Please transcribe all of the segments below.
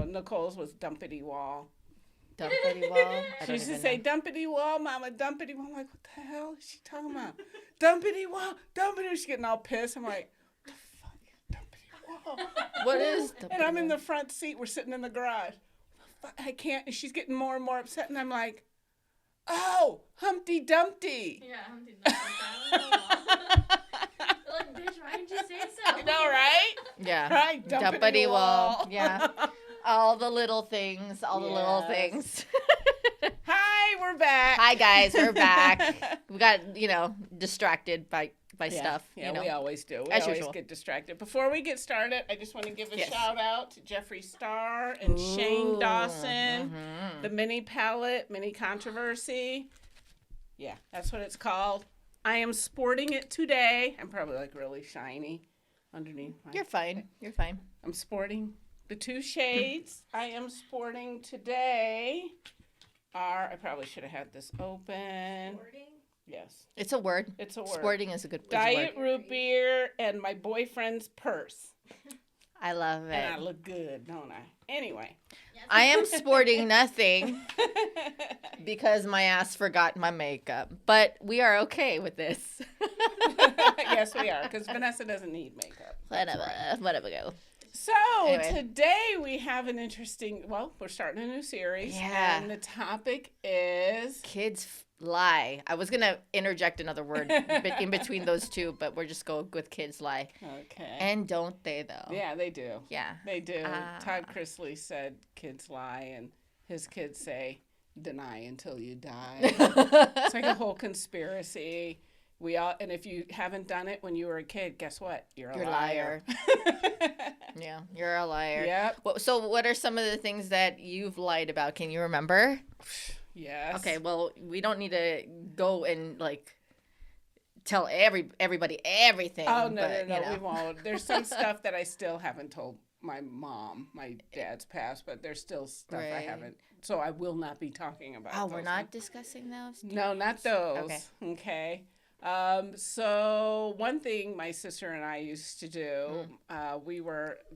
Nicole's was Dumpity Wall. Dumpity Wall. I She don't used to even say know. Dumpity Wall, Mama, Dumpity Wall. I'm like, what the hell is she talking about? Dumpity Wall, Dumpity. She's getting all pissed. I'm like, what the fuck, Dumpity Wall? What is And I'm Dumpity in Wall? the front seat. We're sitting in the garage. I can't. And she's getting more and more upset. And I'm like, oh, Humpty Dumpty. Yeah, Humpty Dumpty. Like, bitch, why didn't you say so? I know, right? Yeah. Right, Dumpity Wall. Yeah. All the little things. All the little Yes. things. Hi, we're back. Hi, guys. We're back. We got, distracted by stuff. Yeah, we always do. We As always usual. get distracted. Before we get started, I just want to give a Yes. shout out to Jeffree Star and Shane Ooh, Dawson. mhm. The mini palette, mini controversy. Yeah, that's what it's called. I am sporting it today. I'm probably like really shiny underneath. You're fine. You're fine. I'm sporting the two shades I am sporting today are, I probably should have had this open. Sporting? Yes, It's a word. it's a word. Sporting is a good Diet word. root beer and my boyfriend's purse. I love And I it. look good, don't I? Anyway. I am sporting nothing because my ass forgot my makeup. But we are okay with this. Yes, we are, because Vanessa doesn't need makeup. Whatever go. So Anyway. today we have an interesting, we're starting a new series. Yeah. And the topic is, Kids lie. I was going to interject another word in between those two, but we're just going with kids lie. okay. And don't they, though? Yeah, they do. Yeah. They do. Ah. Todd Chrisley said kids lie, and his kids say deny until you die. It's like a whole conspiracy. And if you haven't done it when you were a kid, guess what? You're a liar. Yeah, you're a liar. Yep. So what are some of the things that you've lied about? Can you remember? Yes. Okay, well, we don't need to go and tell everybody everything. Oh, no, but, no, we won't. There's some stuff that I still haven't told my mom. My dad's passed, but there's still stuff I Right. haven't. So I will not be talking about Oh, those we're not ones. discussing those? No, not those. Okay. Okay. So one thing my sister and I used to do,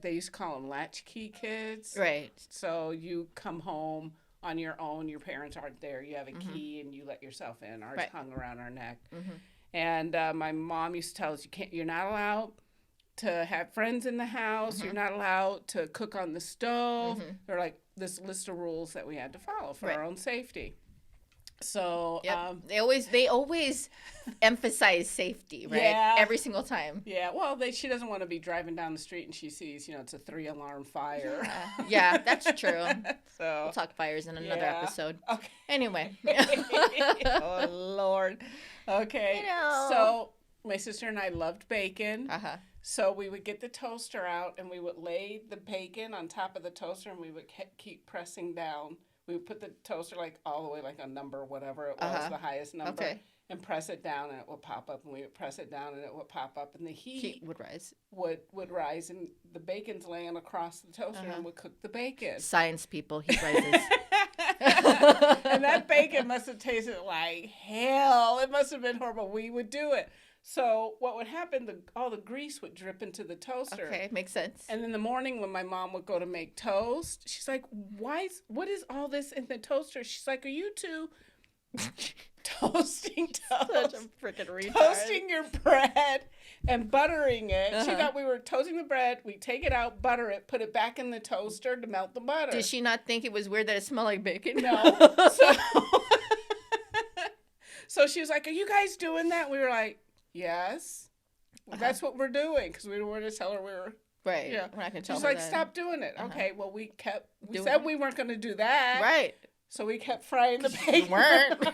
they used to call them latchkey kids. Right. So you come home on your own, your parents aren't there, you have a key and you let yourself in. Ours Right. hung around our neck. Mhm. And my mom used to tell us, you're not allowed to have friends in the house. You're not allowed to cook on the stove. They're like this list of rules that we had to follow for our own safety. So, Yep. They always emphasize safety, right? Yeah. Every single time. yeah, she doesn't want to be driving down the street and she sees, it's a 3-alarm fire. Yeah, that's true. So, We'll talk fires in another Yeah. episode. okay. Anyway. Oh, Lord. Okay. You know. So, my sister and I loved bacon. Uh-huh. So we would get the toaster out and we would lay the bacon on top of the toaster and we would keep pressing down. We would put the toaster like all the way like on number whatever it was, the highest number, Okay. and press it down and it would pop up, and we would press it down and it would pop up, and the heat Heat would rise. would rise, and the bacon's laying across the toaster and would cook the bacon. Science people, heat rises. And that bacon must have tasted like hell. It must have been horrible. We would do it. So what would happen, all the grease would drip into the toaster. Okay, makes sense. And in the morning when my mom would go to make toast, she's like, what is all this in the toaster? She's like, are you two toasting Such toast? a freaking retard. Toasting your bread and buttering it. She thought we were toasting the bread. We take it out, butter it, put it back in the toaster to melt the butter. Did she not think it was weird that it smelled like bacon? No. So she was like, are you guys doing that? We were like, yes. That's what we're doing, because we didn't want to tell her we were. Right. Yeah. We're not going to tell She's her like, that. stop doing it. Okay, well, we Doing said it. we weren't going to do that. Right. So we kept frying the You bacon. weren't.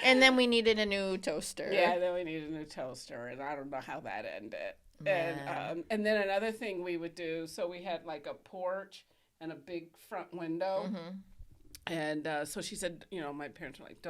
And then we needed a new toaster. Yeah, then we needed a new toaster, and I don't know how that ended. Man. And then another thing we would do, so we had like a porch and a big front window. Mm-hmm. And so she said, my parents were like,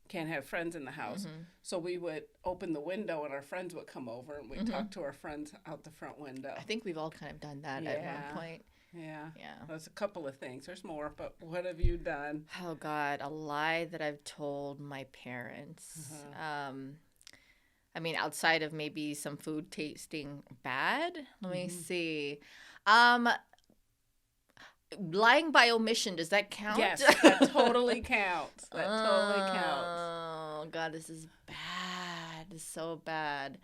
can't have friends in the house. Mm-hmm. So we would open the window and our friends would come over and we'd talk to our friends out the front window. I think we've all kind of done that at Yeah. one point. Yeah. Yeah. There's a couple of things. There's more, but what have you done? Oh, God. A lie that I've told my parents. I mean, outside of maybe some food tasting bad, let me see. Lying by omission, does that count? Yes, that totally counts. That totally counts. Oh God, this is bad. This is so bad.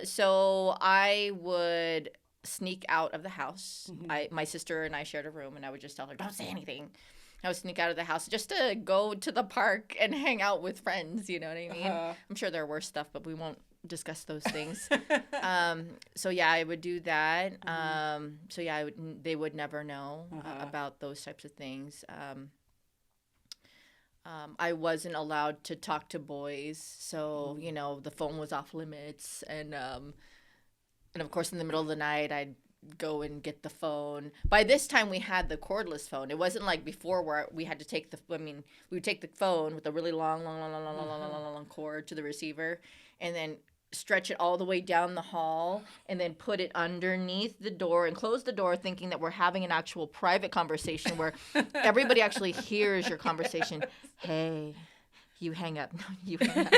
So I would sneak out of the house. My sister and I shared a room, and I would just tell her, "Don't say anything." I would sneak out of the house just to go to the park and hang out with friends. You know what I mean? I'm sure there are worse stuff, but we won't discuss those things. So yeah, I would do that. So yeah, they would never know about those types of things. I wasn't allowed to talk to boys, so you know the phone was off limits, and of course in the middle of the night I'd go and get the phone. By this time we had the cordless phone. It wasn't like before where we had to take we would take the phone with a really long cord to the receiver, and then stretch it all the way down the hall and then put it underneath the door and close the door, thinking that we're having an actual private conversation where everybody actually hears your conversation. Hey, you hang up. No, you hang up.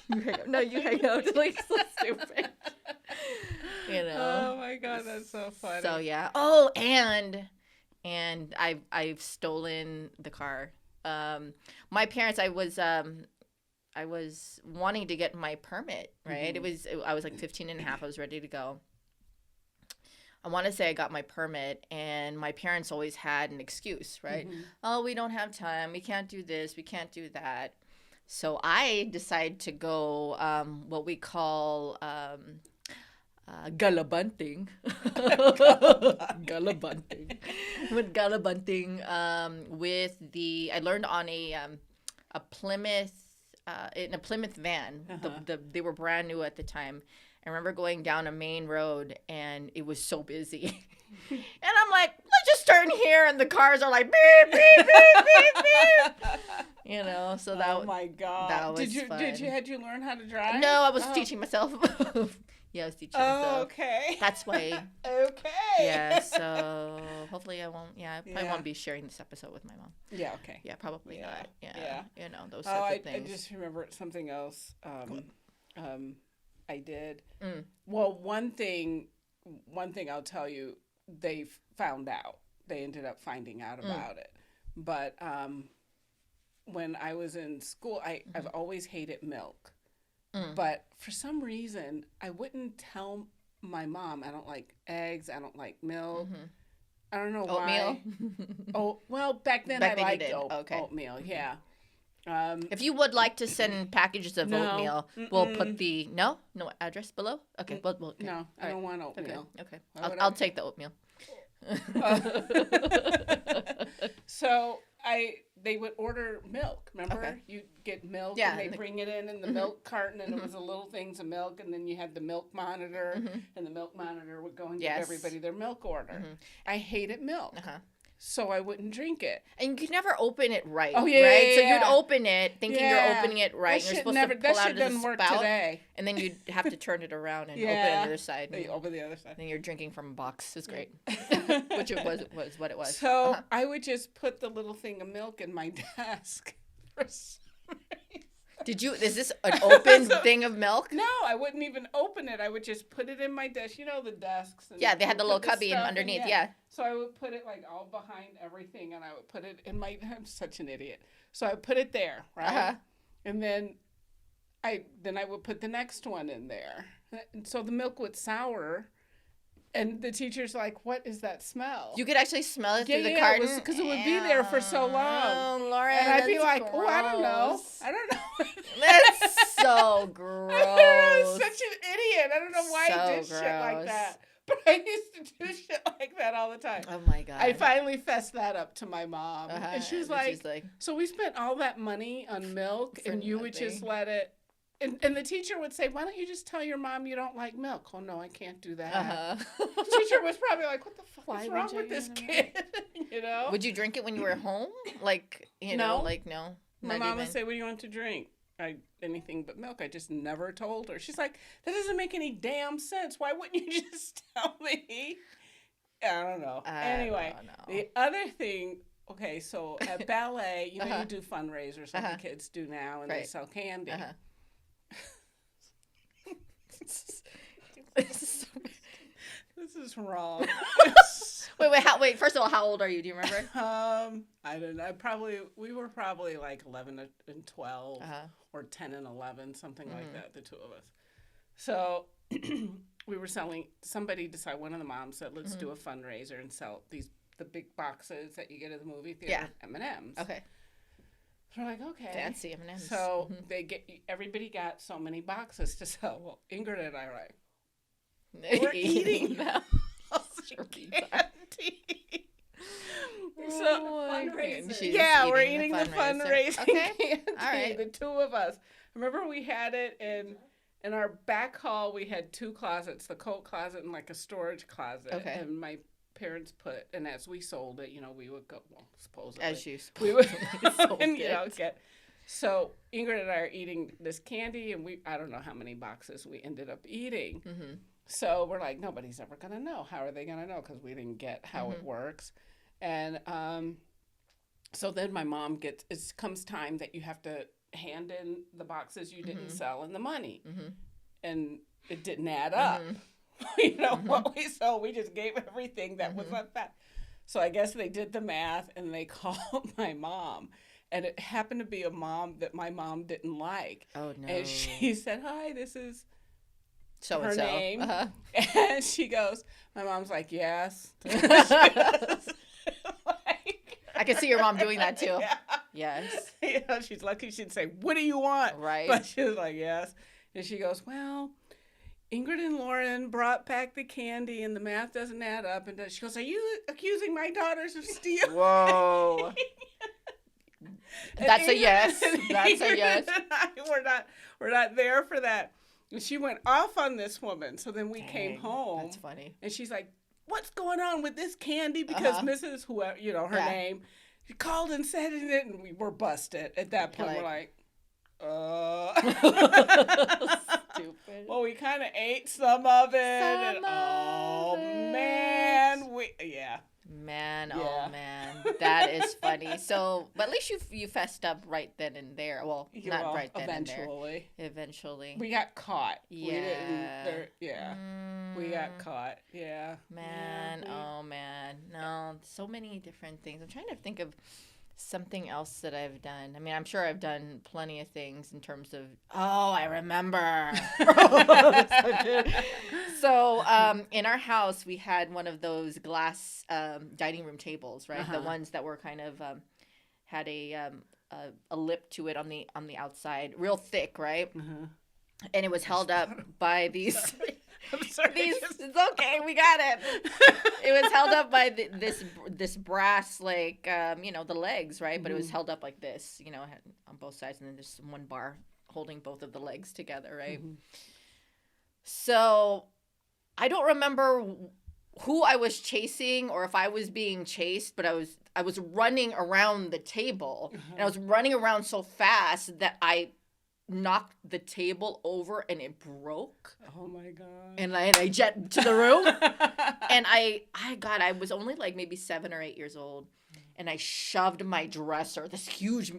You hang up. No, you hang up. It's like so stupid. You know. Oh my God, that's so funny. So yeah. Oh, and I've stolen the car. My parents, I was wanting to get my permit, right? I was like 15 and a half. I was ready to go. I want to say I got my permit, and my parents always had an excuse, right? Oh, we don't have time. We can't do this. We can't do that. So I decided to go what we call galabunting. Galabunting. With galabunting I learned on a Plymouth, in a Plymouth van. They were brand new at the time. I remember going down a main road, and it was so busy. And I'm like, let's just turn here, and the cars are like beep beep beep beep beep. You know, so that. Oh my God! That was fun. Had you learn how to drive? No, I was teaching myself. Yeah, I was teaching myself. Okay. That's why. Okay. Yeah. So hopefully I won't. Yeah, I probably won't be sharing this episode with my mom. Yeah. Okay. Yeah, probably not. Yeah. Yeah. You know those sorts of things. I just remember something else. I did. Well, one thing I'll tell you, they found out. They ended up finding out about it. But when I was in school, I've always hated milk. But for some reason, I wouldn't tell my mom I don't like eggs, I don't like milk. I don't know Oatmeal? why. Oh, well, back then I liked oatmeal, yeah. If you would like to send packages of oatmeal, we'll put the no address below. Okay, well, okay. No, I don't want oatmeal. Okay. I'll take the oatmeal. So they would order milk. Remember, you'd get milk, and they bring it in the milk carton, and it was a little things of milk, and then you had the milk monitor, and the milk monitor would go and give everybody their milk order. I hated milk. So I wouldn't drink it. And you could never open it right. Oh, yeah, right? yeah, So yeah. you'd open it thinking you're opening it right. And you're supposed to pull out of the spout. Today. And then you'd have to turn it around and open it on the other side. You open the other side. And you're drinking from a box. It's great. Which it was what it was. So I would just put the little thing of milk in my desk. For some reason. Is this an open thing of milk? No, I wouldn't even open it. I would just put it in my desk. You know the desks. And yeah, they had the little cubby underneath. Yeah. So I would put it like all behind everything, and I would put it in my. I'm such an idiot. So I would put it there, right? And then I would put the next one in there, and so the milk would sour. And the teacher's like, "What is that smell?" You could actually smell it through the carton? Because it would be there for so long. Oh, Laura, and I'd be like, gross. "Oh, I don't know. That's so gross. I was such an idiot. I don't know why I did So shit like gross. that. But I used to do shit like that all the time. Oh, my God. I finally fessed that up to my mom. And she was she's like, so we spent all that money on milk, and you would just let it... And the teacher would say, why don't you just tell your mom you don't like milk? Oh, no, I can't do that. The teacher was probably like, what the fuck is wrong with this kid? You know? Would you drink it when you were home? Like, you know, like, no? My mom would say, what do you want to drink? Anything but milk. I just never told her. She's like, that doesn't make any damn sense. Why wouldn't you just tell me? I don't know. Anyway, the other thing, okay, so at ballet, you know, you do fundraisers like the kids do now, and they sell candy. this is wrong. Wait. First of all, how old are you? Do you remember? I don't know. We were probably like 11 and 12 or 10 and 11, something like that, the two of us. So we were selling, one of the moms said, let's do a fundraiser and sell the big boxes that you get at the movie theater, M&Ms. Okay. So we're like, okay. Fancy M&Ms. So everybody got so many boxes to sell. Well, Ingrid and I were like, we're eating them. candy. Fundraiser. We're eating the fundraiser Okay. candy. All right. The two of us. Remember we had it in our back hall. We had two closets, the coat closet and like a storage closet. Okay. And my parents and as we sold it, we would go, well, supposedly. As you we would sold and, it. get. So Ingrid and I are eating this candy, and I don't know how many boxes we ended up eating. Mm-hmm. So we're like, nobody's ever going to know. How are they going to know? Because we didn't get how it works. And so then my mom it comes time that you have to hand in the boxes you didn't sell and the money. And it didn't add up. What we sold. We just gave everything that was left back. So I guess they did the math and they called my mom. And it happened to be a mom that my mom didn't like. Oh, no. And she said, hi, this is So-and-so. her name. And she goes, my mom's like, yes. I can see your mom doing that too. Yeah. Yes. She's lucky she didn't say, what do you want? Right. But she was like, yes. And she goes, well, Ingrid and Lauren brought back the candy and the math doesn't add up. And she goes, are you accusing my daughters of stealing? Whoa. That's a yes. That's a yes. We're not there for that. And she went off on this woman. So then we came home. That's funny. And she's like, what's going on with this candy? Because Mrs. whoever, her name, she called and said it, and we were busted. At that point, we're like, Stupid. Well, we kind of ate some of it. Man, oh, man, that is funny. So, but at least you fessed up right then and there. Well, not right then and there. Eventually. We got caught. Yeah. We got caught. Yeah. Man, oh man. No, so many different things. I'm trying to think of something else that I've done. I mean, I'm sure I've done plenty of things in terms of, I remember. So, in our house, we had one of those glass dining room tables, right? The ones that were kind of had a lip to it on the outside, real thick, right? And it was held up by these. I'm sorry. It's okay. We got it. It was held up by this brass, like, the legs, right? But it was held up like this, on both sides. And then there's one bar holding both of the legs together, right? So I don't remember who I was chasing or if I was being chased, but I was running around the table. And I was running around so fast that I knocked the table over and it broke. Oh my god. And I jet to the room. And I was only like maybe 7 or 8 years old, and I shoved my dresser, this huge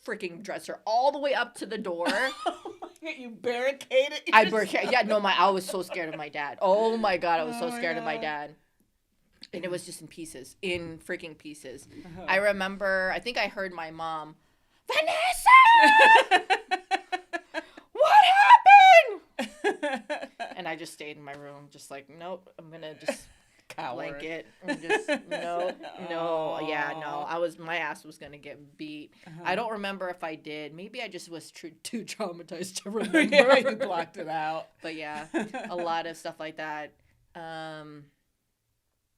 freaking dresser, all the way up to the door. Oh my god, you barricaded yourself? I barricaded. Yeah, no, I was so scared of my dad. Oh my god, I was so scared of my dad. And it was just in freaking pieces. I remember, I think I heard my mom, Vanessa! What happened? And I just stayed in my room, just like, nope, I'm gonna just blanket. Just no. My ass was gonna get beat. I don't remember if I did. Maybe I just was too traumatized to remember. You blocked it out. But yeah, a lot of stuff like that. I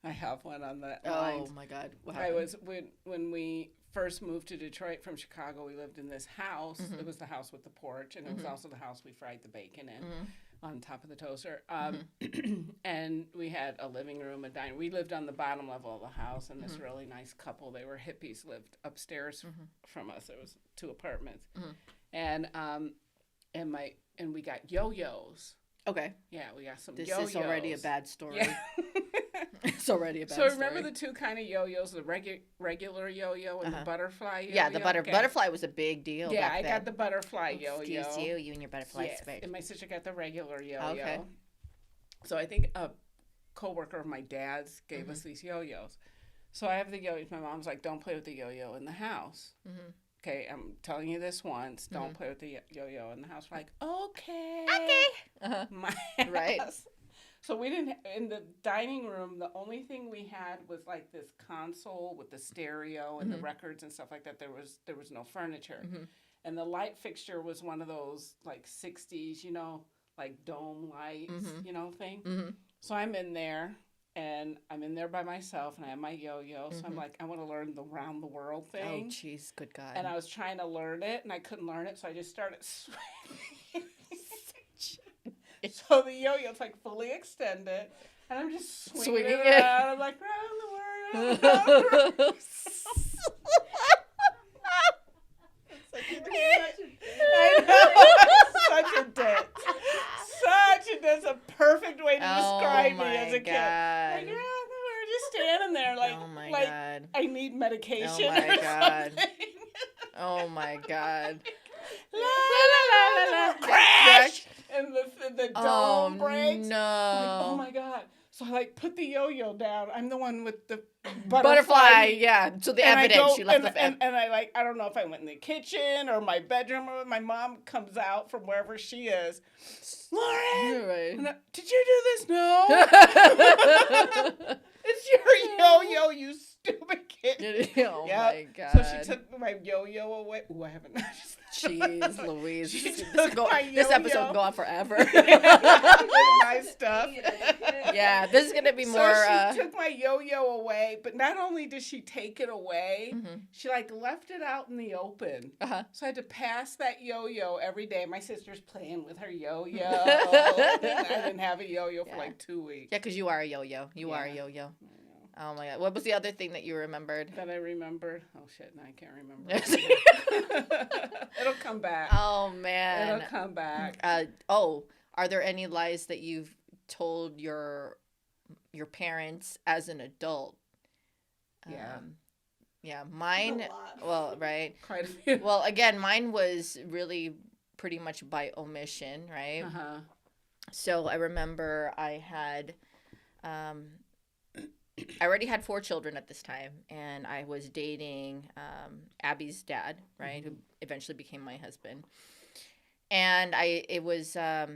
have one on that line. Oh my god, what I happened? was when we first moved to Detroit from Chicago. We lived in this house. It was the house with the porch, and it was also the house we fried the bacon in on top of the toaster. And we had a living room, a dining. We lived on the bottom level of the house, and this really nice couple, they were hippies, lived upstairs from us. There was 2 apartments, and we got yo-yos. Okay. Yeah, we got some This yo-yos. is already a bad story. Yeah. It's already a bad So story. remember the 2 kind of yo-yos, the regular yo-yo and the butterfly yo-yo? Yeah, the butterfly was a big deal. Yeah, back I then. got the butterfly yo-yo. Excuse you and your butterfly Yes, stick. and my sister got the regular yo-yo. Okay. So I think coworker of my dad's gave us these yo-yos. So I have the yo-yos. My mom's like, don't play with the yo-yo in the house. Mm-hmm. Okay, I'm telling you this once. Don't play with the yo-yo in the house. We're like, okay. Uh-huh. My Right. ass. So we didn't, in the dining room, the only thing we had was like this console with the stereo and the records and stuff like that. There was no furniture. And the light fixture was one of those like 60s, you know, like dome lights, you know, thing. So I'm in there. And I'm in there by myself, and I have my yo-yo. So I'm like, I want to learn the round the world Oh, thing. jeez, good God. And I was trying to learn it, and I couldn't learn it, so I just started swinging. So the yo-yo's like fully extended, and I'm just swinging it around. I'm like, round the world, round the world. I know, such a dick. That's a perfect way to describe me as a kid. Like, yeah, we're just standing there, like, oh my like God. I need medication. Oh my or God. something. Oh my God. La, la, la, la, la. Crash! And the dome breaks. No. Like, oh my God. So I like put the yo-yo down. I'm the one with the Butterfly, yeah. So the and evidence, I go, you left and, the and I like, I don't know if I went in the kitchen or my bedroom, or my mom comes out from wherever she is. Lauren, Right. did you do this? No. It's your yo-yo, you stupid kid. Oh Yep. my God. So she took my yo-yo away. Ooh, I haven't. Jeez Louise. She This took my episode yo-yo. can go on forever. My stuff. Yeah, this is going to be more... So she took my yo-yo away, but not only did she take it away, she like left it out in the open. Uh-huh. So I had to pass that yo-yo every day. My sister's playing with her yo-yo. I didn't have a yo-yo for like 2 weeks. Yeah, because you are a yo-yo. You are a yo-yo. Oh my God. What was the other thing that you remembered? That I remembered. Oh shit, now I can't remember. It'll come back. Oh man. It'll come back. Are there any lies that you've told your parents as an adult? Yeah. Yeah, mine. A lot. Well, right. Quite a few. Well, again, mine was really pretty much by omission, right? Uh-huh. So I remember I had, I already had 4 children at this time, and I was dating Abby's dad, right, who eventually became my husband. And it was a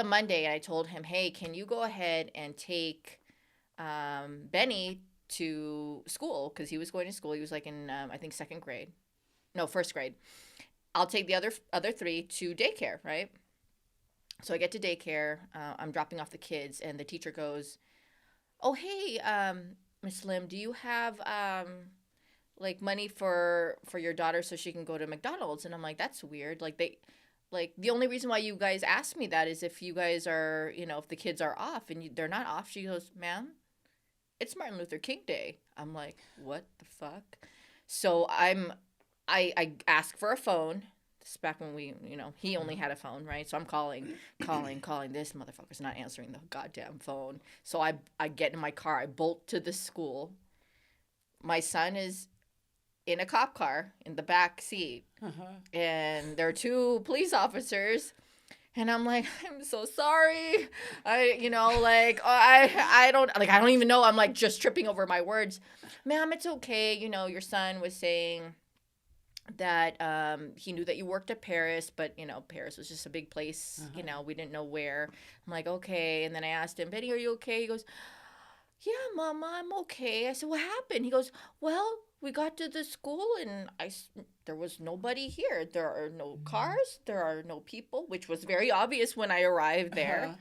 Monday, and I told him, hey, can you go ahead and take Benny to school, because he was going to school. He was like in I think first grade. I'll take the other 3 to daycare, right? So I get to daycare. I'm dropping off the kids, and the teacher goes, oh, hey, Miss Lim, do you have like money for your daughter so she can go to McDonald's? And I'm like, that's weird. Like the only reason why you guys asked me that is if you guys are, if the kids are off, and they're not off. She goes, ma'am, it's Martin Luther King Day. I'm like, what the fuck? So I ask for a phone. This is back when he only had a phone, right? So I'm calling. This motherfucker's not answering the goddamn phone. So I get in my car. I bolt to the school. My son is in a cop car in the back seat. Uh-huh. And there are 2 police officers. And I'm like, I'm so sorry. I don't even know. I'm like just tripping over my words. Ma'am, it's okay. Your son was saying that he knew that you worked at Paris, but Paris was just a big place. We didn't know where. I'm like, okay. And then I asked him, Betty, are you okay? He goes, yeah, Mama, I'm okay. I said, what happened? He goes, well, we got to the school and there was nobody here. There are no cars. There are no people, which was very obvious when I arrived there. Uh-huh.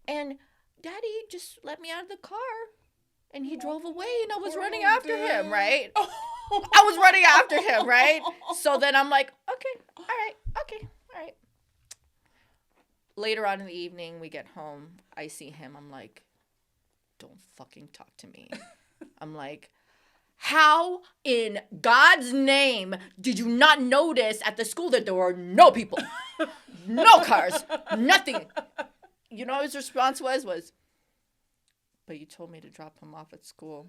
And Daddy just let me out of the car and he drove away, and I was running after him, right? I was running after him, right? So then I'm like, okay, all right. Later on in the evening, we get home. I see him. I'm like, don't fucking talk to me. I'm like, how in God's name did you not notice at the school that there were no people, no cars, nothing? His response was, but you told me to drop him off at school.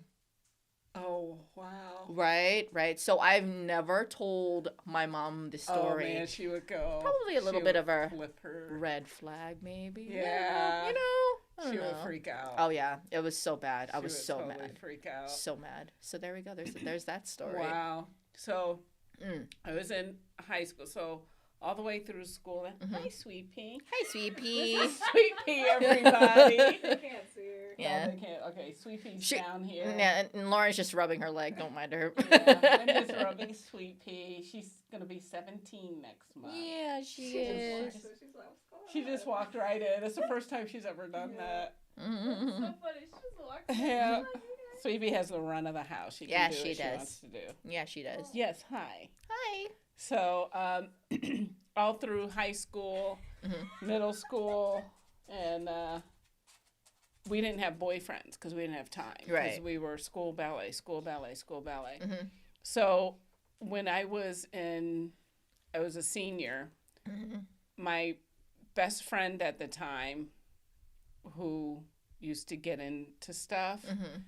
Oh, wow. Right. So I've never told my mom the story. Oh, man, she would go. Probably a little bit of a flip her. red flag, maybe. Yeah. I don't She would know. freak out. Oh yeah, it was so bad. I She was would so totally mad. freak out. So mad. So there we go. There's that story. Wow. So Mm. I was in high school, so all the way through school. Mhm. Hi, Sweet Pea. Hi, Sweet Pea. Sweet Pea, everybody. I can't see her. Yeah. No, they can't. Okay, Sweet Pea's She- down here. Yeah, and Lauren's just rubbing her leg. Don't mind her. Yeah, I'm just rubbing Sweet Pea. She's gonna be 17 next month. Yeah, she She just is. So she's like, what's going She on? just walked right in. It's the first time she's ever done that. So Mhm. funny. She just walked in. Yeah. She's like, "Hey, Sweet Pea has the run of the house. She can Yeah, do she what she does. wants to do. Yeah, she does. Yes, hi. Hi. So, all through high school, Mhm. middle school, and we didn't have boyfriends because we didn't have time. 'Cause Right. we were school ballet, school ballet, school ballet. Mhm. So, when I was a senior, Mhm. my best friend at the time, who used to get into stuff, Mhm.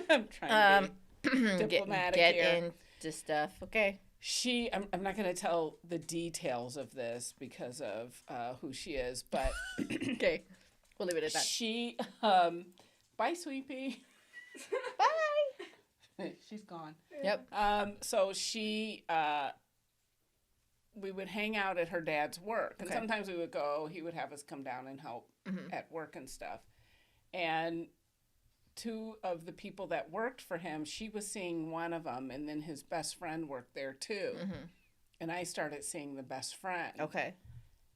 I'm trying to Get diplomatic get here. into stuff. Okay. I'm not going to tell the details of this because of who she is, but Okay. We'll leave it at that. she, bye, Sweet Pea. Bye. She's gone. Yep. So she, we would hang out at her dad's work, and Okay. sometimes we would go. He would have us come down and help Mhm. at work and stuff. And two of the people that worked for him, she was seeing one of them, and then his best friend worked there too. Mhm. And I started seeing the best friend. Okay.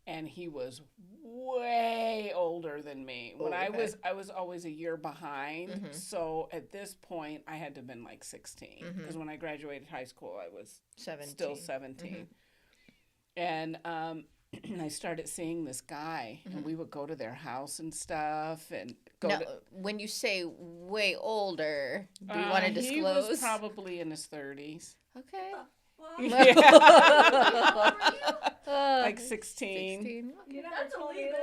And he was way older than me. When Oh, I okay. was always a year behind. Mhm. So at this point, I had to have been like 16 Mhm. because when I graduated high school, I was 17. still 17. Mhm. And I started seeing this guy, Mhm. and we would go to their house and stuff, and go Now, to. when you say way older, do you want to disclose? He was probably in his 30s. Okay. Well, Like 16. 16. you know, that's illegal.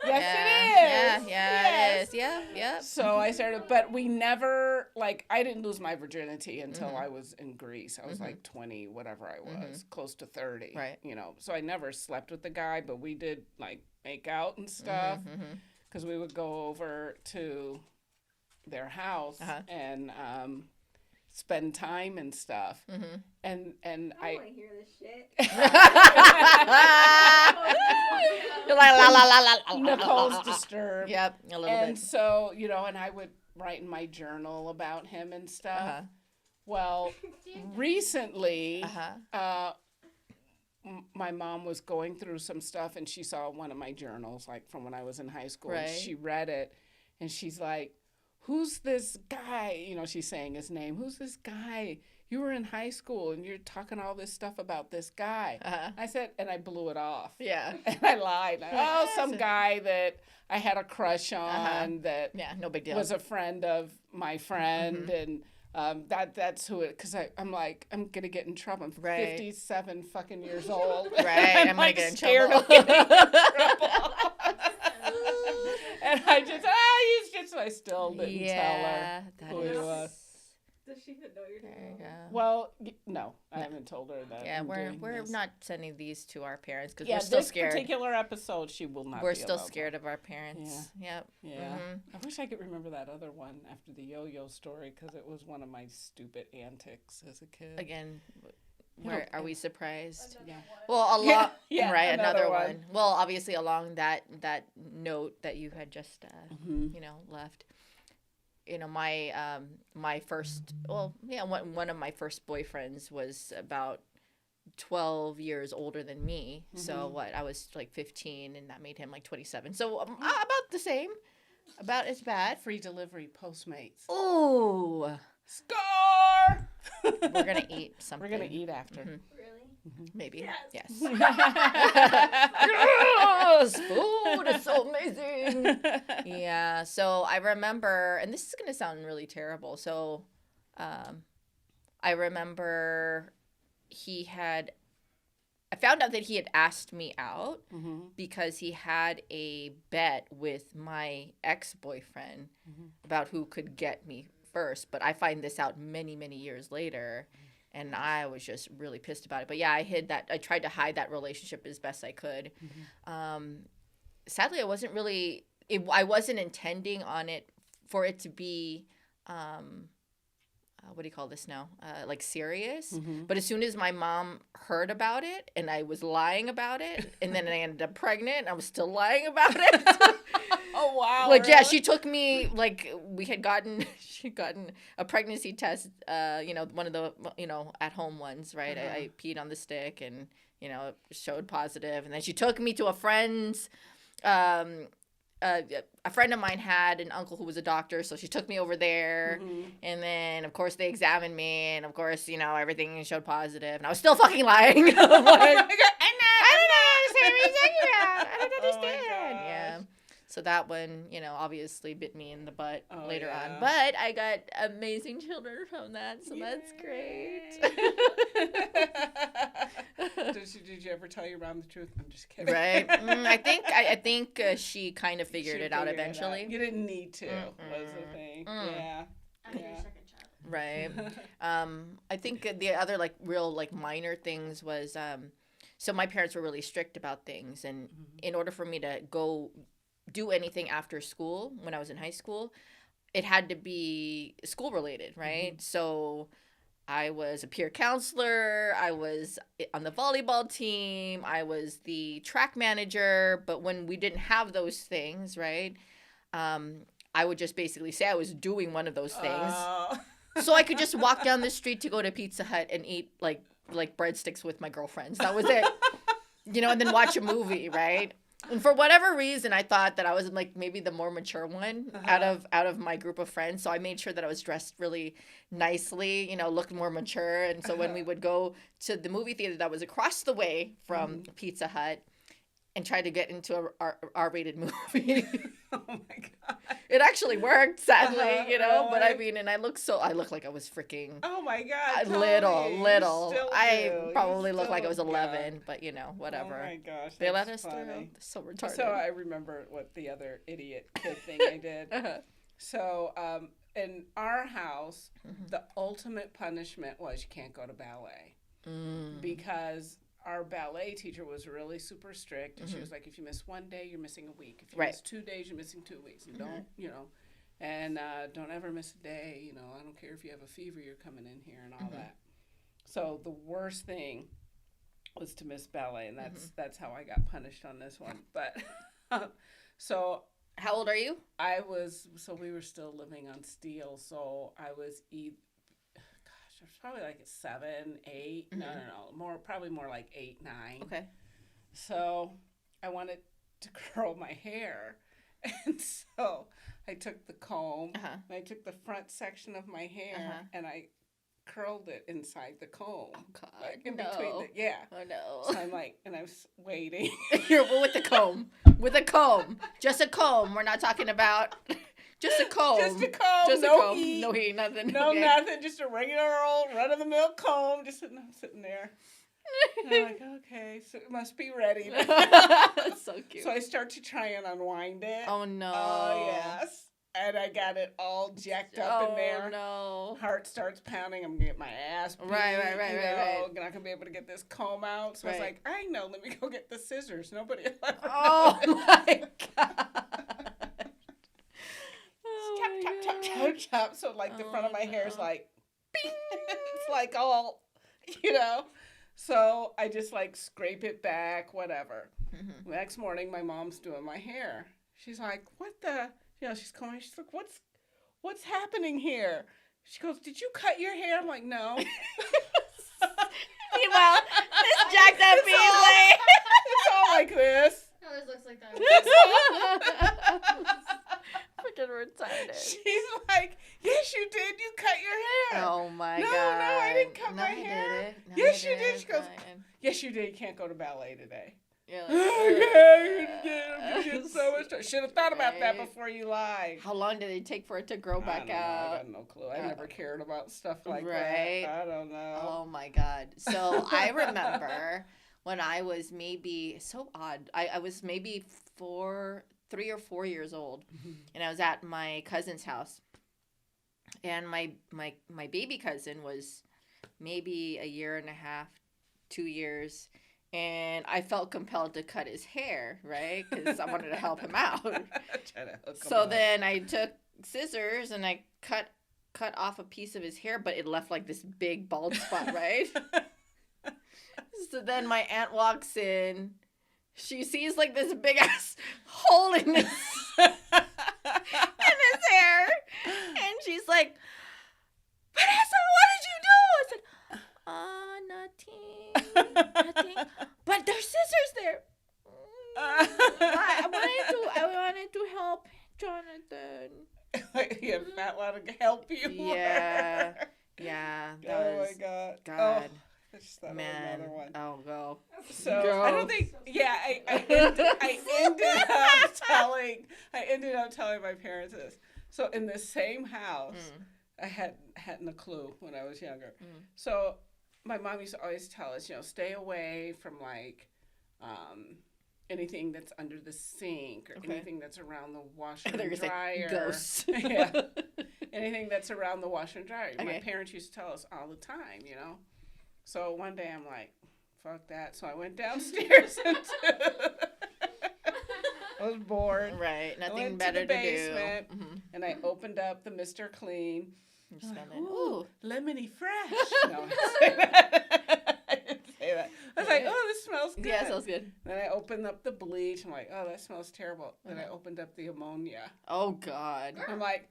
Yes, Yeah, it is. yeah, it is. Yeah, yeah. So I started, but we never, like, I didn't lose my virginity until Mhm. I was in Greece. I was like 20, whatever I was, close to 30. Right. You know, so I never slept with the guy, but we did, like, make out and stuff Mhm. because we would go over to their house Uh-huh. and spend time and stuff. Mhm. And I want to hear this shit. You're like la la la la. la, Nicole's la, la. disturbed. Yep, a little And bit. so, you know, and I would write in my journal about him and stuff. Uh-huh. Well, recently, Uh-huh. my mom was going through some stuff and she saw one of my journals, like from when I was in high school. Right. And she read it and she's like, "Who's this guy?" You know, she's saying his name. "Who's this guy? You were in high school and you're talking all this stuff about this guy." Uh-huh. I said, and I blew it off. Yeah. And I lied. Oh, some guy that I had a crush on Uh-huh. that Yeah, no big deal. was a friend of my friend, and that's who it. Because I'm like, I'm gonna get in trouble. I'm Right. 57 fucking years old. Right, I'm gonna like get in scared trouble. of getting in trouble. And I just, he's just. I still didn't tell her. that who he is- was. Does she even know you're There doing you go. Well, no, I haven't told her that. Yeah, I'm we're doing this. not sending these to our parents because Yeah, we're still this scared. particular episode, she will not. We're be still allowed to. scared of our parents. Yep. Yeah. Mhm. I wish I could remember that other one after the yo-yo story because it was one of my stupid antics as a kid. Again, where are we surprised? Another Yeah. one. Well, along Yeah, right, another another one. one. Well, obviously along that note that you had just Mhm. left. You know, my first one of my first boyfriends was about 12 years older than me. So what, I was like 15 and that made him like 27. So about the same. About as bad. Free delivery, Postmates. Ooh. Score! We're going to eat We're something. gonna eat after. Mhm. Really? Maybe. Yes. Yes. Food is so amazing. Yeah. So I remember, and this is going to sound really terrible. So I remember I found out that he had asked me out Mhm. because he had a bet with my ex-boyfriend about who could get me first. But I find this out many, many years later. And I was just really pissed about it. But yeah, I tried to hide that relationship as best I could. sadly, I wasn't really. I wasn't intending on it for it to be. What do you call this now? Like serious. Mm-hmm. But as soon as my mom heard about it and I was lying about it, and then I ended up pregnant and I was still lying about it. Oh wow! Like, yeah, really? she took me, like, she'd gotten a pregnancy test, one of the, at home ones, right? I peed on the stick and, it showed positive. And then she took me to a friend's, a friend of mine had an uncle who was a doctor, so she took me over there. Mhm. And then, of course, they examined me, and of course, everything showed positive. And I was still fucking lying. I'm like, I don't understand what you're talking about. I don't Oh my understand. Yeah. gosh. So that one, obviously bit me in the butt Oh, later yeah. on. But I got amazing children from that, so that's great. Did you ever tell your mom the truth? I'm just kidding. Right? I think she kind of figured She it out figured eventually. You didn't need to. Was the Mm-mm. thing. Mm. Yeah. After Yeah. your second child. Right. I think the other like real like minor things was so my parents were really strict about things, and in order for me to go do anything after school when I was in high school, it had to be school related, right? So I was a peer counselor, I was on the volleyball team, I was the track manager, but when we didn't have those things, right? I would just basically say I was doing one of those things. So I could just walk down the street to go to Pizza Hut and eat like breadsticks with my girlfriends. That was it. And then watch a movie, right? And for whatever reason, I thought that I was like maybe the more mature one out of my group of friends. So I made sure that I was dressed really nicely, looked more mature. And so when we would go to the movie theater that was across the way from Pizza Hut and try to get into a R-rated movie. Oh my god! It actually worked, sadly, But I Really? mean, and I look like I was freaking Oh my god! little. You still I do. You probably looked like I still was look 11, young. but whatever. Oh my gosh! They let that's us through. funny. So retarded. So I remember what the other idiot kid thing I did. So in our house, the ultimate punishment was you can't go to ballet because our ballet teacher was really super strict, and she was like, if you miss one day, you're missing a week. If you miss 2 days, you're missing 2 weeks. And don't, and don't ever miss a day. I don't care if you have a fever, you're coming in here and all that. So the worst thing was to miss ballet, and that's how I got punished on this one. But so How old are you? we were still living on Steel, so I was I was probably like a 7, 8. No, probably more like 8, 9. Okay. So I wanted to curl my hair, and so I took the comb, and I took the front section of my hair, and I curled it inside the comb. Oh God! Like in between yeah. Oh no! So I'm like, and I was waiting. You're with the comb. With a comb. Just a comb. We're not talking about. Just a comb. Just a comb. Just no a comb. heat. No heat. Nothing. No, okay. nothing. Just a regular old run-of-the-mill comb. Just sitting there. And I'm like, okay, so it must be ready. That's so cute. So I start to try and unwind it. Oh no. Oh yes. And I got it all jacked up in there. Oh no. Heart starts pounding. I'm gonna get my ass beat. Right. I'm not gonna be able to get this comb out. So I was like, I know. Let me go get the scissors. Nobody will ever Oh my God. Chop. So like the front of my hair is like, bing. It's like all, So I just like scrape it back, whatever. Next morning, my mom's doing my hair. She's like, what the? She's calling. She's like, what's happening here? She goes, did you cut your hair? I'm like, no. Meanwhile, this jacked up Beasley. It's all like this. It always looks like that. Freaking retarded. She's like, yes, you did. You cut your hair. Oh my No, God. no, I didn't cut my you hair. didn't. No, Yes, you you did. didn't. She goes, Fine. yes, you did. You can't go to ballet today. You're like, I'm getting so much time. Should have thought about that Right. before you lied. how long did it take for it to grow I back don't know. I out? got no clue. I never cared about stuff like Right. that. I don't know. Oh my God. So I remember when I was maybe, so odd, I was maybe 3 or 4 years old, and I was at my cousin's house, and my baby cousin was maybe a year and a half, 2 years, and I felt compelled to cut his hair, right? Because I wanted to help him out. Try to hook 'em So up. then I took scissors and I cut off a piece of his hair, but it left like this big bald spot, right? So then my aunt walks in. She sees like this big ass hole in his hair, and she's like, "Vanessa, what did you do?" I said, nothing. But there's scissors there. I wanted to help Jonathan. Yeah, Matt wanted to help you. Yeah. Yeah. That Oh was, my God. God. Oh, I just thought of Man. another one. Oh, go. So Go. I don't think. Yeah, I ended up telling my parents this. So in the same house, I hadn't a clue when I was younger. So my mom used to always tell us, stay away from like anything that's under the sink or anything that's around the washer They're and gonna say dryer. ghosts. Yeah. Anything that's around the washer and dryer. My Okay. parents used to tell us all the time, So one day I'm like, fuck that. So I went downstairs and I was bored. Right. I Nothing went better to the to basement do. Mm-hmm. and I opened up the Mr. Clean. Just I'm smell like, it. ooh, lemony fresh. No, I didn't say that. I didn't say that. I was like, oh, this smells good. Yeah, smells good. Then I opened up the bleach. I'm like, oh, that smells terrible. Then I opened up the ammonia. Oh, God. I'm like,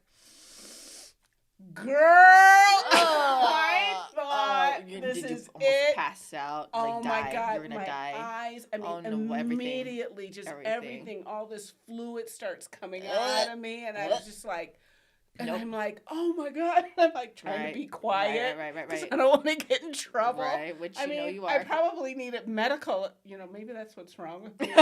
girl, I Oh, thought did this you is almost it. pass out? Oh Like, die. my God, You're gonna my die. eyes. I mean, Oh, no, everything. immediately, just Everything. everything, all this fluid starts coming out of me. And I was just like, and Nope. I'm like, oh my God. I'm like trying to be quiet. Right. Because I don't want to get in trouble. Right, which I you mean, know you I are. probably needed medical. Maybe that's what's wrong with me.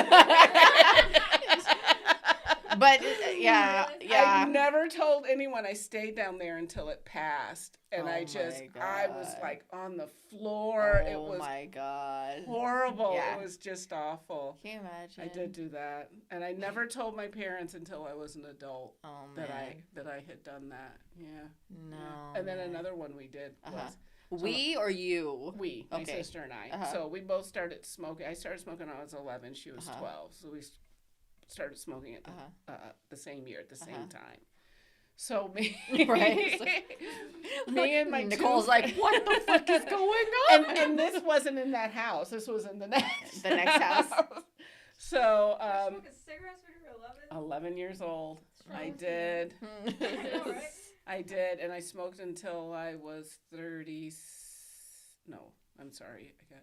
But yeah. I never told anyone. I stayed down there until it passed, and Oh I my was God. like on the floor. It Oh was my God. horrible. Yeah. It was just awful. Can you imagine? I did do that, and I never told my parents until I was an adult Oh man. that I had done that. Yeah. No. And then man. another one we did was We or you? my Okay. sister and I. Uh-huh. So we both started smoking. I started smoking when I was 11. She was 12. So we started smoking at the same year at the same time. So me, Right. me and my Nicole's two, like, what the fuck is going on? and this wasn't in that house. This was in the next house. So Smoking cigarettes when you were 11? 11 years old. I Strong did. know, right? I did, and I smoked until I was 30. No, I'm sorry. I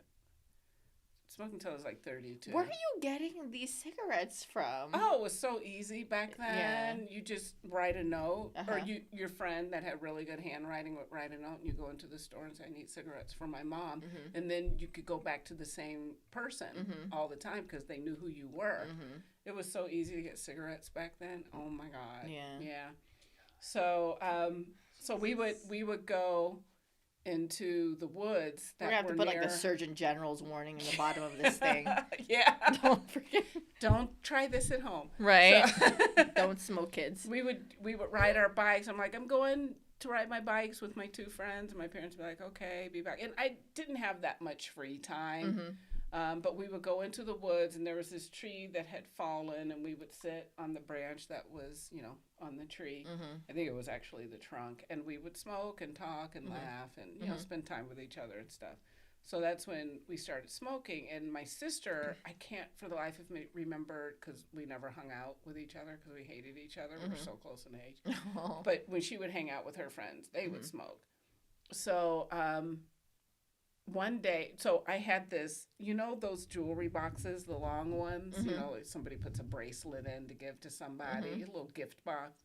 smoked until I was like 32. Where are you getting these cigarettes from? Oh, it was so easy back then. Yeah. You just write a note, or Uh-huh. your friend that had really good handwriting would write a note, and you go into the store and say, I need cigarettes for my mom. Mm-hmm. And then you could go back to the same person all the time because they knew who you were. Mm-hmm. It was so easy to get cigarettes back then. Oh my God. Yeah. Yeah. So, so we would go into the woods that We're gonna have were to put near... like the Surgeon General's warning in the bottom of this thing. Yeah. Don't forget. Don't try this at home. Right. So- Don't smoke, kids. we would ride our bikes. I'm like, I'm going to ride my bikes with my two friends, and my parents would be like, okay, be back. And I didn't have that much free time, but we would go into the woods, and there was this tree that had fallen, and we would sit on the branch that was, on the tree. I think it was actually the trunk, and we would smoke and talk and laugh and spend time with each other and stuff. So that's when we started smoking. And my sister, I can't for the life of me remember, because we never hung out with each other because we hated each other. We were so close in age. Oh. But when she would hang out with her friends, they would smoke. So one day, so I had this, those jewelry boxes, the long ones, like somebody puts a bracelet in to give to somebody, a little gift box.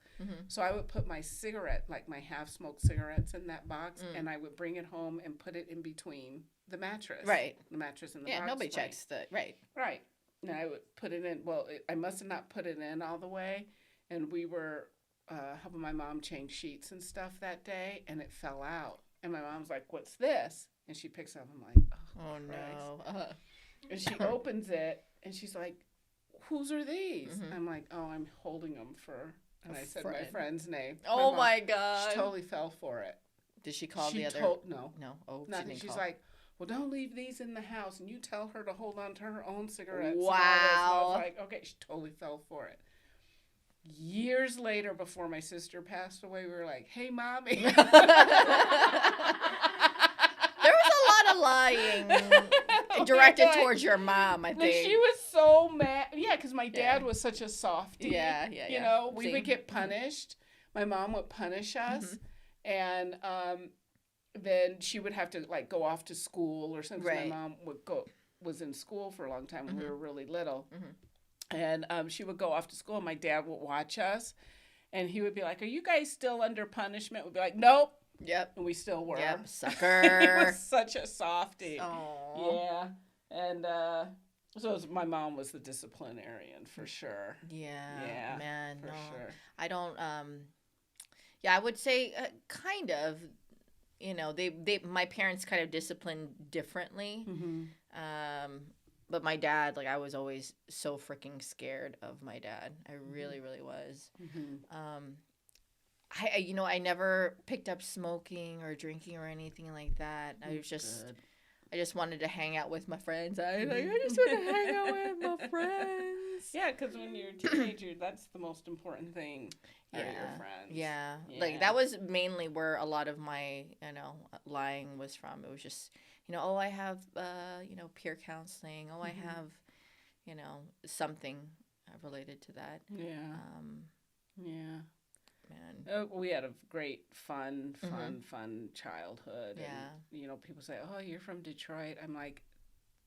So I would put my cigarette, like my half-smoked cigarettes in that box, and I would bring it home and put it in between the mattress. Right. The mattress and the Yeah, box nobody spring. checks the right. Right. And I would put it in. Well, I must have not put it in all the way. And we were helping my mom change sheets and stuff that day, and it fell out. And my mom's like, "What's this?" And she picks up. I'm like, Oh Christ." no. And she opens it, and she's like, "Whose are these?" I'm like, "Oh, I'm holding them for." And I said my friend. friend's name. Oh mom, my God. She totally fell for it. Did she call she the other? No. No. Oh, she Nothing. didn't She's call. like, well, don't leave these in the house, and you tell her to hold on to her own cigarettes. And all this. And I Wow. was like, okay, she totally fell for it. Years later, before my sister passed away, we were like, hey, mommy. There was a lot of lying directed Like- towards your mom, I Like, think. she was so mad. Yeah, because my dad Yeah. was such a softie. Yeah. You know, we See? would get punished. My mom would punish us. Mm-hmm. And then she would have to, like, go off to school or something. Right. My mom was in school for a long time when we were really little. Mhm. And she would go off to school, and my dad would watch us. And he would be like, are you guys still under punishment? We'd be like, nope. Yep. And we still were. Yep. He Sucker. was such a softie. Aw. Yeah. And my mom was the disciplinarian for sure. Yeah. Man, For no. sure. I don't yeah, I would say kind of, you know, my parents kind of disciplined differently. Mm-hmm. But my dad, like, I was always so freaking scared of my dad. I really, really was. Mm-hmm. I never picked up smoking or drinking or anything like that. I just wanted to hang out with my friends. I just want to hang out with my friends. Yeah, because when you're a teenager, that's the most important thing. Are your friends. Yeah. Yeah. Like, that was mainly where a lot of my, lying was from. It was just, oh, I have, peer counseling. Oh, I have, something related to that. Yeah. Man. We had a great, fun childhood. Yeah. And, people say, oh, you're from Detroit. I'm like,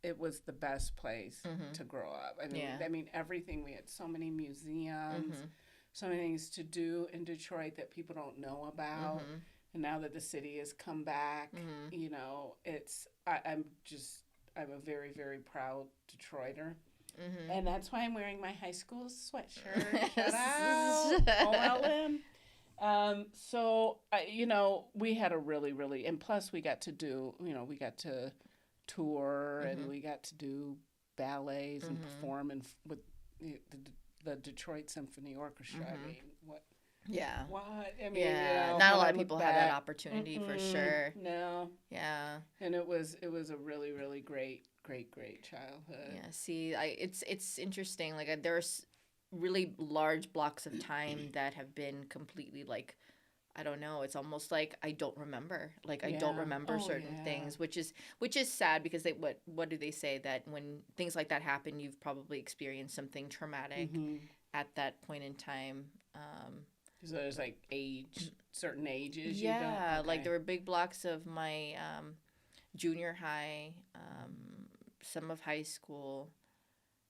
it was the best place to grow up. I mean, everything. We had so many museums, so many things to do in Detroit that people don't know about. And now that the city has come back, I'm a very, very proud Detroiter. And that's why I'm wearing my high school sweatshirt. Shout out. OLM. So, we had a really, really, and plus we got to do, we got to tour and we got to do ballets and perform with the Detroit Symphony Orchestra. I mean, what? Yeah. What? I mean, not a when lot I of people look had that back, opportunity for sure. No. Yeah. And it was a really, really great childhood. Yeah. See, it's interesting. Like, there's really large blocks of time that have been completely, like, I don't know. It's almost like I don't remember. Like, I don't remember certain things, which is sad because what do they say, that when things like that happen, you've probably experienced something traumatic at that point in time. So there's like certain ages. Yeah, Okay. like there were big blocks of my junior high, some of high school.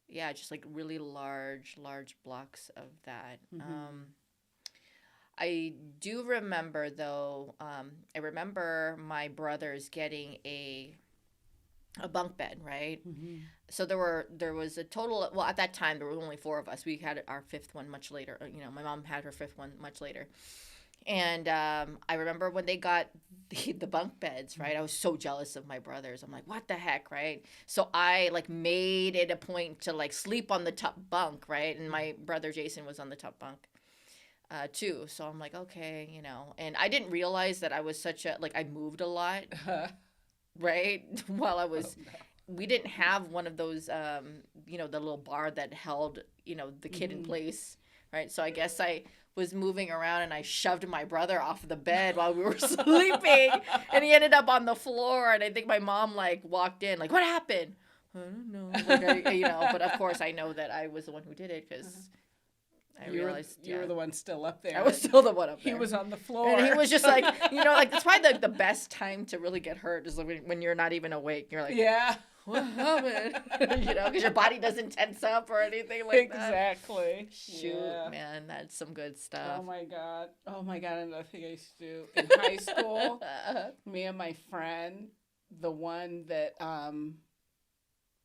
Yeah, just like really large blocks of that. I do remember though. I remember my brothers getting a bunk bed, right? So there was a total. Well, at that time there were only 4 of us. We had our 5th one much later. My mom had her 5th one much later. And I remember when they got the bunk beds, right? I was so jealous of my brothers. I'm like, what the heck, right? So I like made it a point to like sleep on the top bunk, right? And my brother Jason was on the top bunk too. So I'm like, okay, And I didn't realize that I was I moved a lot, right? While I was, we didn't have one of those, the little bar that held, the kid in place, right? So I guess I was moving around and I shoved my brother off the bed while we were sleeping, and he ended up on the floor. And I think my mom walked in, what happened? I don't know, but of course I know that I was the one who did it because I realized you were the one still up there. I was still the one up there. He was on the floor. And he was just that's probably the best time to really get hurt is when you're not even awake. You're like, yeah. What happened? Because your body doesn't tense up or anything like that. Exactly. Shoot, Yeah. man, that's some good stuff. Oh my god. Another thing I used to do in high school. Me and my friend, the one that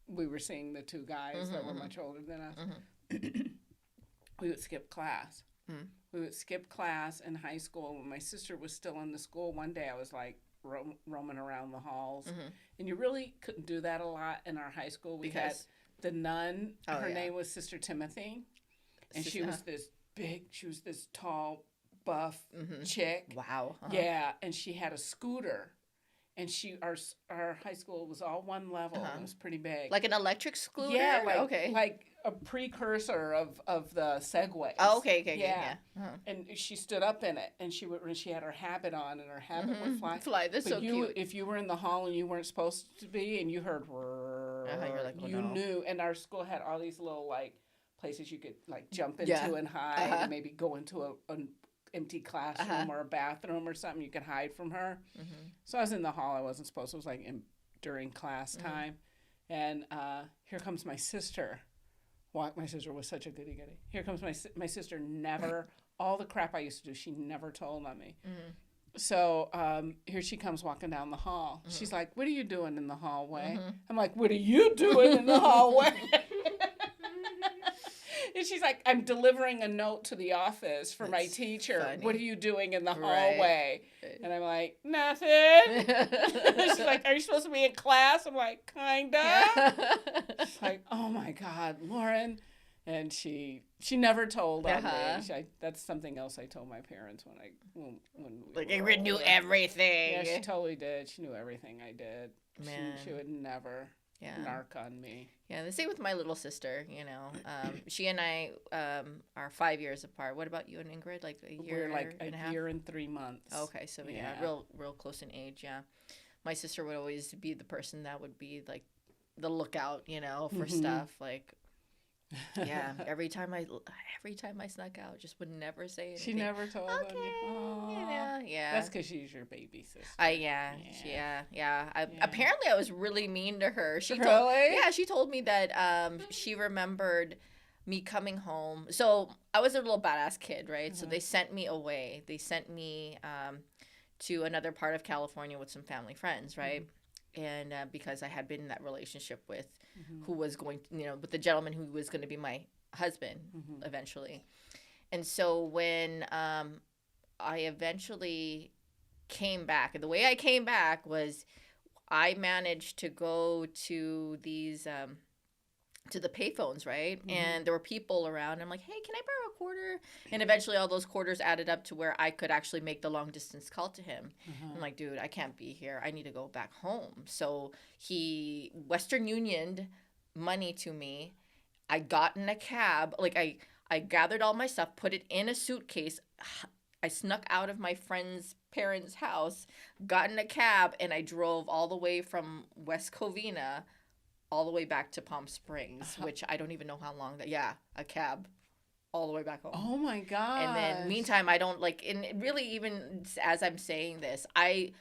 we were seeing, the 2 guys that were much older than us. We would skip class. We would skip class in high school. When my sister was still in the school, one day I was like roaming around the halls. And you really couldn't do that a lot in our high school. We had the nun. Her name was Sister Timothy. And she was this tall, buff chick. Wow. Yeah, and she had a scooter. and our high school was all one level. It was pretty big. Like an electric scooter? Yeah, okay. like a precursor of the Segways. Oh, okay. Yeah. Uh-huh. And she stood up in it, and she had her habit on, and her habit would fly. That's But so cute. if you were in the hall and you weren't supposed to be, and you heard, you're like, oh, you no. knew. And our school had all these little like places you could like jump into and hide, and maybe go into an empty classroom or a bathroom or something. You could hide from her. So I was in the hall. I wasn't supposed to. It was like during class time, and here comes my sister. My sister was such a goody-goody. Here comes my sister. Never all the crap I used to do. She never told on me. So here she comes walking down the hall. She's like, "What are you doing in the hallway?" I'm like, "What are you doing in the hallway?" And she's like, "I'm delivering a note to the office for my teacher. Funny. What are you doing in the hallway?" And I'm like, "Nothing." She's like, "Are you supposed to be in class?" I'm like, "Kinda." She's like, "Oh my God, Lauren." And she never told on me. That's something else I told my parents when we Like, were Ingrid knew older. everything. Yeah, she totally did. She knew everything I did. Man. She would never narc on me. Yeah, the same with my little sister, she and I are 5 years apart. What about you and Ingrid? Like a year We're like and a a half? year and 3 months. Okay, so real close in age, yeah. My sister would always be the person that would be like the lookout, for stuff. Like, yeah, every time I snuck out, just would never say anything. She never told on you. Okay, yeah. That's because she's your baby sister. Apparently, I was really mean to her. She told me that she remembered me coming home. So I was a little badass kid, right? So they sent me away. They sent me to another part of California with some family friends, right? And because I had been in that relationship with who was going, with the gentleman who was going to be my husband eventually. And so when I eventually came back, and the way I came back was I managed to go to these to the payphones, right? And there were people around. I'm like, "Hey, can I borrow a quarter?" And eventually all those quarters added up to where I could actually make the long distance call to him. I'm like, "Dude, I can't be here. I need to go back home." So he Western Unioned money to me. I got in a cab. Like I gathered all my stuff, put it in a suitcase. I snuck out of my friend's parents' house, got in a cab, and I drove all the way from West Covina all the way back to Palm Springs, which I don't even know how long a cab all the way back home. Oh my God. And then meantime, I don't and really even as I'm saying this, I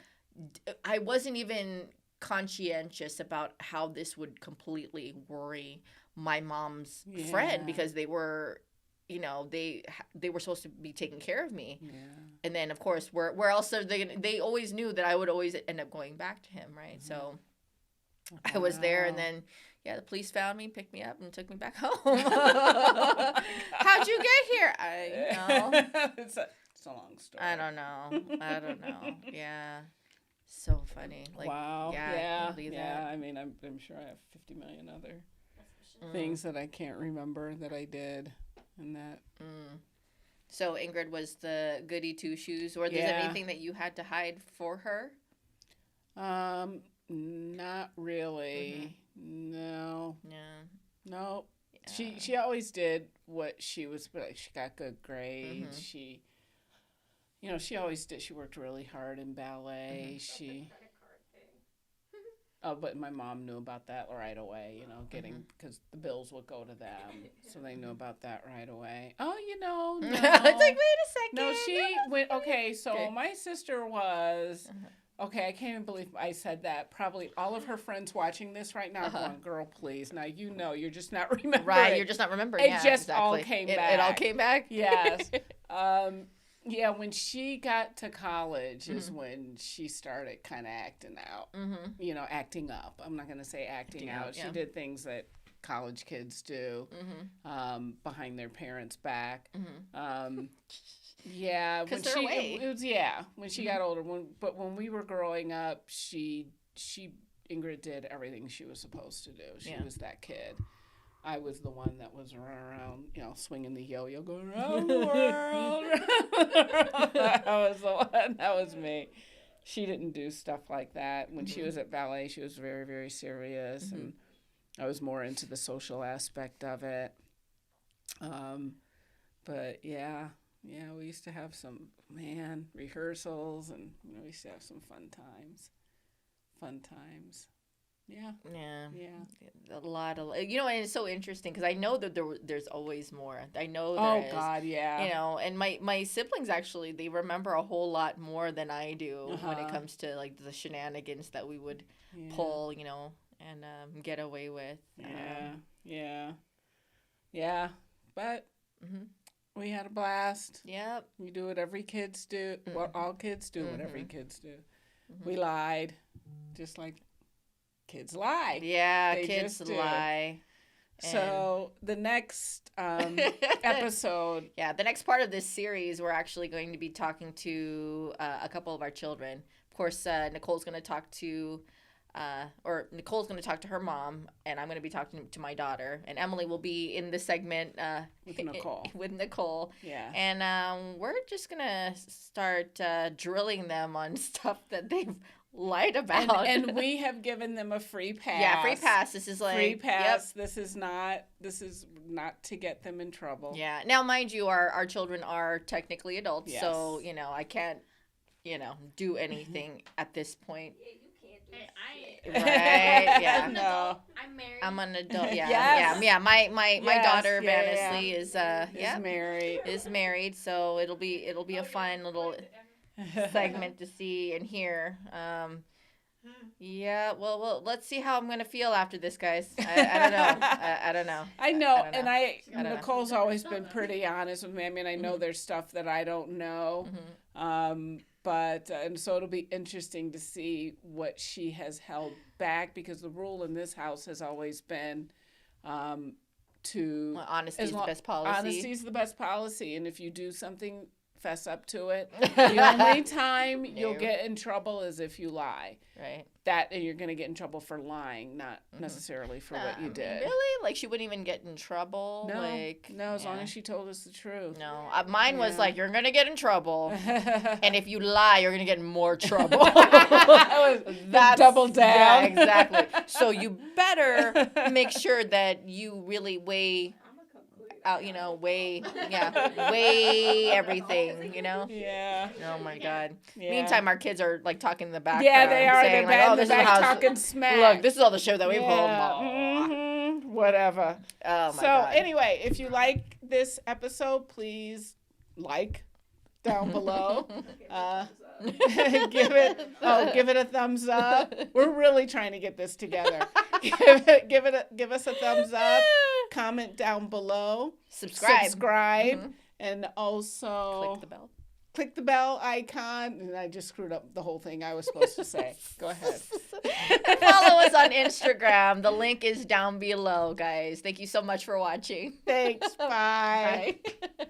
wasn't even conscientious about how this would completely worry my mom's friend, because they were, they were supposed to be taking care of me. Yeah. And then of course, where else are they always knew that I would always end up going back to him, right? So I was there, and then the police found me, picked me up, and took me back home. How'd you get here? It's a long story. I don't know. Yeah, so funny. Like, wow. Yeah. Yeah. I believe Yeah. that. I mean, I'm sure I have 50 million other things that I can't remember that I did, and that. So Ingrid was the goody two shoes, or is there anything that you had to hide for her? Not really. No. Yeah. No. She always did what she was, but she got good grades. She always did. She worked really hard in ballet. But my mom knew about that right away, because the bills would go to them. So they knew about that right away. Oh, no. It's like, wait a second. No, she went, okay, so my sister was, okay, I can't even believe I said that. Probably all of her friends watching this right now are going, "Girl, please." Now, you're just not remembering. Right, you're just not remembering. It just all came back. It all came back? Yes. Yeah, when she got to college is when she started kind of acting out, acting up. I'm not going to say acting out. She did things that college kids do behind their parents' back. Yeah, when they're away. When she got older. But when we were growing up, Ingrid did everything she was supposed to do. She was that kid. I was the one that was running around, swinging the yo-yo, going around the world. That was the one. That was me. she didn't do stuff like that. When she was at ballet, she was very, very serious, and I was more into the social aspect of it. But yeah, we used to have some rehearsals, and we used to have some fun times. Yeah, a lot of, and it's so interesting because I know that there's always more. I know Oh there is. God, yeah. And my siblings actually, they remember a whole lot more than I do when it comes to like the shenanigans that we would pull, and get away with. Yeah. But we had a blast. Yep. We do what every kids do. What all kids do. What every kids do. We lied, just like kids lie. Yeah, They kids just do. lie. So the next episode. Yeah, the next part of this series, we're actually going to be talking to a couple of our children. Of course, Nicole's going to talk to her mom, and I'm going to be talking to my daughter. And Emily will be in the segment With Nicole. with Nicole. Yeah. And we're just going to start drilling them on stuff that they've lied about. And we have given them a free pass. Yeah, free pass. This is like Free pass. Yep. This is not to get them in trouble. Yeah. Now, mind you, our children are technically adults, Yes. so I can't, do anything at this point. Yeah, you can't do Right? I'm Yeah. an No. adult. I'm married. I'm an adult. Yeah. Yes. Yeah. My Yes, daughter yeah, Vanessa is Is married. is married, so it'll be a fun little segment to see and hear. Yeah, well, let's see how I'm gonna feel after this, guys. I don't know. I don't know. I know, I don't and know. I don't know. Nicole's always been pretty honest with me. I mean, I know there's stuff that I don't know, but and so it'll be interesting to see what she has held back, because the rule in this house has always been to Well, honesty is the lo- best policy. Honesty is the best policy, and if you do something, fess up to it. The only time you'll No. get in trouble is if you lie. Right. That, and you're going to get in trouble for lying, not necessarily for what you did. Really? Like she wouldn't even get in trouble? No, Like no, as long yeah. as she told us the truth. No, mine was Yeah. like, you're gonna get in trouble, and if you lie, you're gonna get in more trouble. That's double down. Yeah, exactly. So you better make sure that you really weigh out, weigh everything, Yeah. Oh my God. Yeah. Meantime, our kids are like talking in the background. Yeah, they are. saying, They're like, in the this is back how talking smack. Look, this is all the show that we pulled. Yeah. Whatever. Oh my So God. anyway, if you like this episode, please like down below. Give it a thumbs up. We're really trying to get this together. Give us a thumbs up. Comment down below. Subscribe. And also Click the bell. click the bell icon. And I just screwed up the whole thing I was supposed to say. Go ahead. Follow us on Instagram. The link is down below, guys. Thank you so much for watching. Thanks. Bye. Bye.